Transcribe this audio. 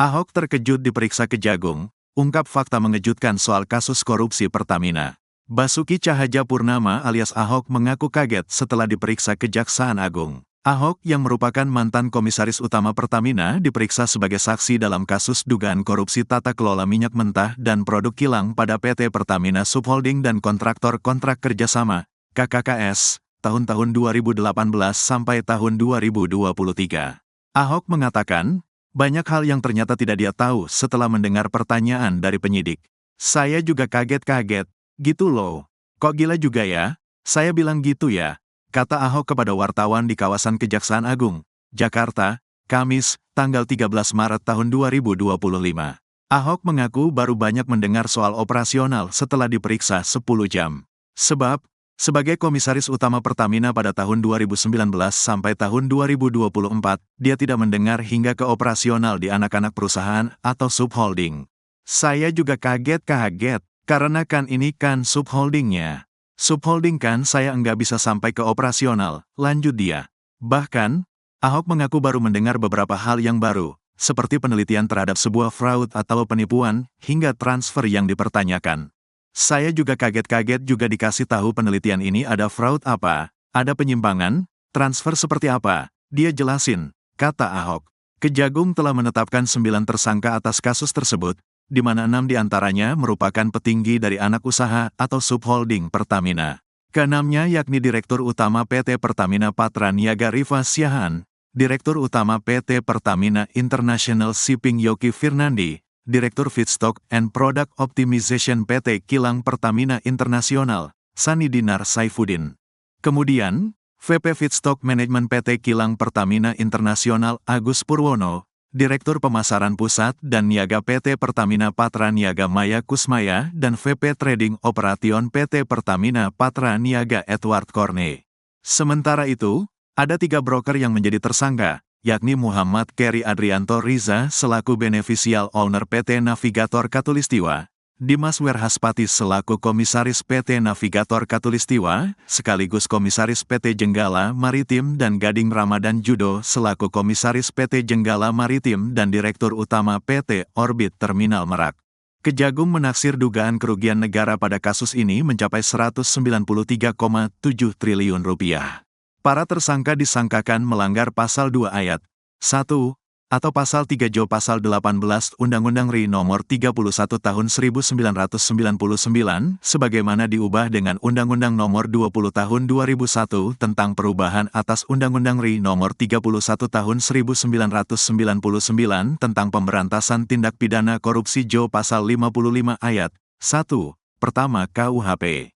Ahok terkejut diperiksa Kejagung, ungkap fakta mengejutkan soal kasus korupsi Pertamina. Basuki Cahayapurnama alias Ahok mengaku kaget setelah diperiksa Kejaksaan Agung. Ahok yang merupakan mantan komisaris utama Pertamina diperiksa sebagai saksi dalam kasus dugaan korupsi tata kelola minyak mentah dan produk kilang pada PT Pertamina Subholding dan kontraktor kontrak kerjasama, KKKS, tahun-tahun 2018 sampai tahun 2023. Ahok mengatakan, banyak hal yang ternyata tidak dia tahu setelah mendengar pertanyaan dari penyidik. Saya juga kaget-kaget, gitu loh. Kok gila juga ya? Saya bilang gitu ya, kata Ahok kepada wartawan di kawasan Kejaksaan Agung, Jakarta, Kamis, tanggal 13 Maret tahun 2025. Ahok mengaku baru banyak mendengar soal operasional setelah diperiksa 10 jam. Sebab, sebagai komisaris utama Pertamina pada tahun 2019 sampai tahun 2024, dia tidak mendengar hingga ke operasional di anak-anak perusahaan atau subholding. Saya juga kaget-kaget, karena kan ini kan subholdingnya. Subholding kan saya enggak bisa sampai ke operasional, lanjut dia. Bahkan, Ahok mengaku baru mendengar beberapa hal yang baru, seperti penelitian terhadap sebuah fraud atau penipuan, hingga transfer yang dipertanyakan. Saya juga kaget-kaget juga dikasih tahu penelitian ini ada fraud apa, ada penyimpangan, transfer seperti apa, dia jelasin, kata Ahok. Kejagung telah menetapkan 9 tersangka atas kasus tersebut, di mana 6 diantaranya merupakan petinggi dari anak usaha atau subholding Pertamina. Keenamnya yakni Direktur Utama PT Pertamina Patraniaga Rifa Siahaan, Direktur Utama PT Pertamina International Shipping Yoki Firnandi, Direktur Feedstock and Product Optimization PT Kilang Pertamina Internasional, Sani Dinar Saifuddin. Kemudian, VP Feedstock Management PT Kilang Pertamina Internasional Agus Purwono, Direktur Pemasaran Pusat dan Niaga PT Pertamina Patraniaga Maya Kusmaya dan VP Trading Operation PT Pertamina Patraniaga Edward Korne. Sementara itu, ada 3 broker yang menjadi tersangka, yakni Muhammad Keri Adrianto Riza selaku Beneficial Owner PT Navigator Katulistiwa, Dimas Werhaspati selaku Komisaris PT Navigator Katulistiwa, sekaligus Komisaris PT Jenggala Maritim dan Gading Ramadan Judo selaku Komisaris PT Jenggala Maritim dan Direktur Utama PT Orbit Terminal Merak. Kejagung menaksir dugaan kerugian negara pada kasus ini mencapai 193,7 triliun rupiah. Para tersangka disangkakan melanggar Pasal 2 Ayat 1 atau Pasal 3 Jo Pasal 18 Undang-Undang RI Nomor 31 Tahun 1999 sebagaimana diubah dengan Undang-Undang Nomor 20 Tahun 2001 tentang perubahan atas Undang-Undang RI Nomor 31 Tahun 1999 tentang pemberantasan tindak pidana korupsi Jo Pasal 55 Ayat 1 Pertama KUHP.